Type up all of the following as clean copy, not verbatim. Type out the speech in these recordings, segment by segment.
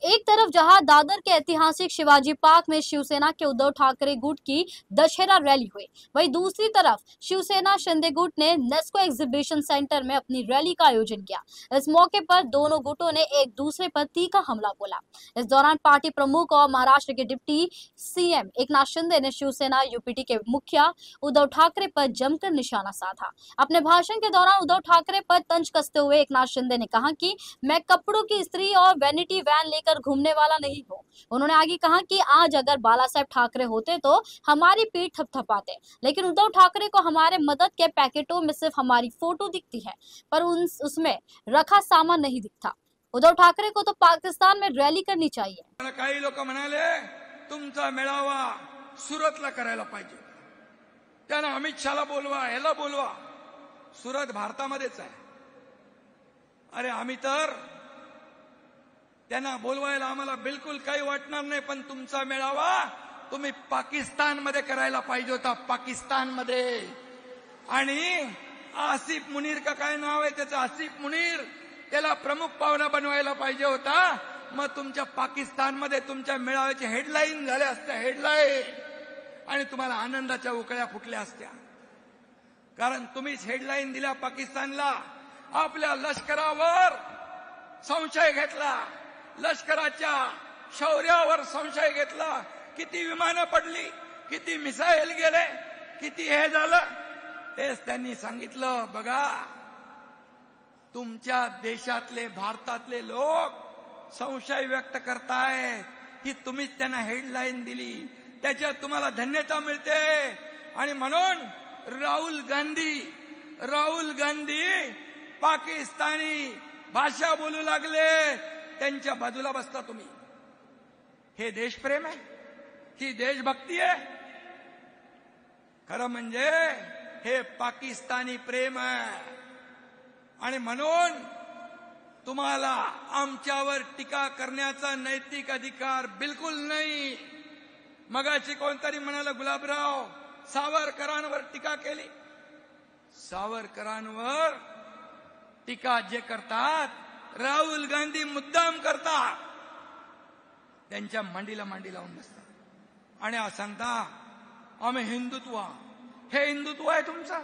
एक तरफ जहां दादर के ऐतिहासिक शिवाजी पार्क में शिवसेना के उद्धव ठाकरे गुट की दशहरा रैली हुई, वहीं दूसरी तरफ शिवसेना शिंदे गुट ने नेस्को एग्जीबिशन सेंटर में अपनी रैली का आयोजन किया। इस मौके पर दोनों गुटों ने एक दूसरे पर तीखा हमला बोला। इस दौरान पार्टी प्रमुख और महाराष्ट्र के डिप्टी सीएम एकनाथ शिंदे ने शिवसेना यूपीटी के मुखिया उद्धव ठाकरे पर जमकर निशाना साधा। अपने भाषण के दौरान उद्धव ठाकरे पर तंज कसते हुए एकनाथ शिंदे ने कहा कि मैं कपड़ों की स्त्री और वैनिटी वैन लेकर घूमने वाला नहीं हूँ। उन्होंने आगे कहा कि आज अगर बाला साहेब ठाकरे होते तो हमारी पीठ थपथपाते, लेकिन उद्धव ठाकरे को हमारे मदद के पैकेटों में सिर्फ हमारी फोटो दिखती है, पर उसमें रखा सामान नहीं दिखता। उद्धव ठाकरे को तो पाकिस्तान में रैली करनी चाहिए। काही लोक म्हणाले तुमचा मेळावा सुरतला करायला पाहिजे, त्यांना अमित शहाला बोलवा, ह्याला बोलवा। सुरत भारतामध्येच आहे। अरे आम्ही तर त्यांना बोलवायला आम्हाला बिलकुल काही वाटणार नाही, पण तुमचा मेळावा तुम्ही पाकिस्तानमध्ये करायला पाहिजे होता, पाकिस्तानमध्ये। आणि आसिफ मुनीर का काय नाव आहे त्याचं, आसिफ मुनीर, त्याला प्रमुख पाहुणा बनवायला पाहिजे होता। मग तुमच्या पाकिस्तानमध्ये तुमच्या मेळाव्याची हेडलाईन झाल्या असत्या, हेडलाईन, आणि तुम्हाला आनंदाच्या उकळ्या फुटल्या असत्या। कारण तुम्हीच हेडलाईन दिल्या पाकिस्तानला। आपल्या लष्करावर संशय घेतला, लष्कराच्या शौर्यावर संशय घेतला। किती विमानं पडली, किती मिसाईल गेले, किती हे झालं, तेच त्यांनी सांगितलं। बघा, तुमच्या देशातले, भारतातले लोक संशय व्यक्त करतायत की तुम्हीच त्यांना हेडलाईन दिली, त्याच्यात तुम्हाला धन्यता मिळते। आणि म्हणून राहुल गांधी पाकिस्तानी भाषा बोलू लागले, त्यांच्या बाजूला बसता तुम्ही। हे देशप्रेम आहे, ही देशभक्ती आहे? खरं म्हणजे हे पाकिस्तानी प्रेम आहे। आणि म्हणून तुम्हाला आमच्यावर टीका करण्याचा नैतिक अधिकार बिलकुल नाही। मगाशी कोणतरी म्हणाला गुलाबराव सावरकरांवर टीका केली। सावरकरांवर टीका जे करतात राहुल गांधी मुद्दाम करतात, त्यांच्या मांडीला मांडी लावून बसतात आणि सांगता आम्ही हिंदुत्व। हे हिंदुत्व आहे तुमचं?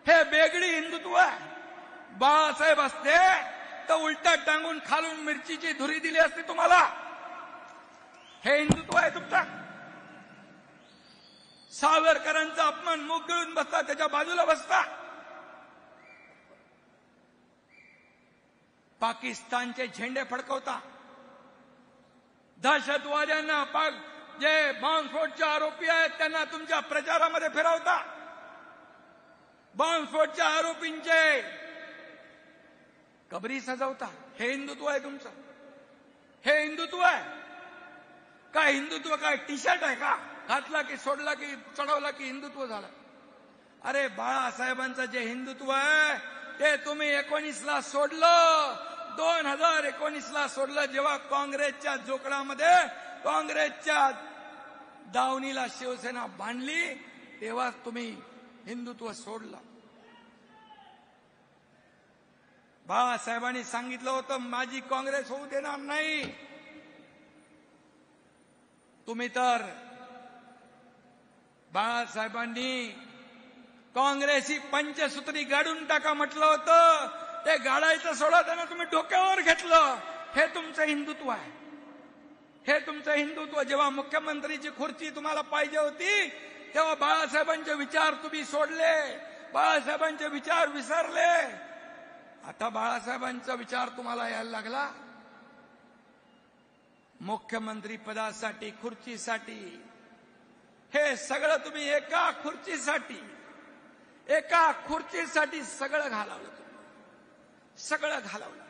हे बेगडी हिंदुत्व आहे। बाळासाहेब असते तर उलटा टांगून खालून मिरचीची धुरी दिली असती तुम्हाला। हे हिंदुत्व आहे तुमचं? सावरकरांचा अपमान मुख गिळून बसता, त्याच्या बाजूला बसता। पाकिस्तानचे झेंडे फडकवता, दहशतवाद्यांना जे बॉम्बस्फोटचे आरोपी आहेत त्यांना तुमच्या प्रचारामध्ये फिरवता। बॉम्बस्फोटच्या आरोपींचे कबरी सजवता। हे हिंदुत्व आहे तुमचं? हे हिंदुत्व आहे का? हिंदुत्व काय टी शर्ट आहे का? घातला की सोडला की चढवला की हिंदुत्व झालं? अरे बाळासाहेबांचं जे हिंदुत्व आहे ते तुम्ही 19ला सोडलं, 2019ला सोडलं। जेव्हा काँग्रेसच्या जोकडामध्ये, काँग्रेसच्या दावणीला शिवसेना बांधली, तेव्हा तुम्ही हिंदुत्व सोडलं। बाळासाहेबांनी सांगितलं होतं माझी काँग्रेस होऊ देणार नाही। तुम्ही तर बाळासाहेबांनी काँग्रेस ही पंचसूत्री गाडून टाका म्हटलं होतं, ते गाडायचं सोडा, त्यांना तुम्ही डोक्यावर घेतलं। हे तुमचं हिंदुत्व आहे? हे तुमचं हिंदुत्व? जेव्हा मुख्यमंत्रीची खुर्ची तुम्हाला पाहिजे होती तेव्हा बाळासाहेबांचे विचार तुम्ही सोडले, बाळासाहेबांचे विचार विसरले। आता बाळासाहेबांचा विचार तुम्हाला यायला लागला। मुख्यमंत्री पदासाठी, खुर्चीसाठी, हे सगळं तुम्ही एका खुर्चीसाठी सगळं घालवलं, सगळं घालवलं।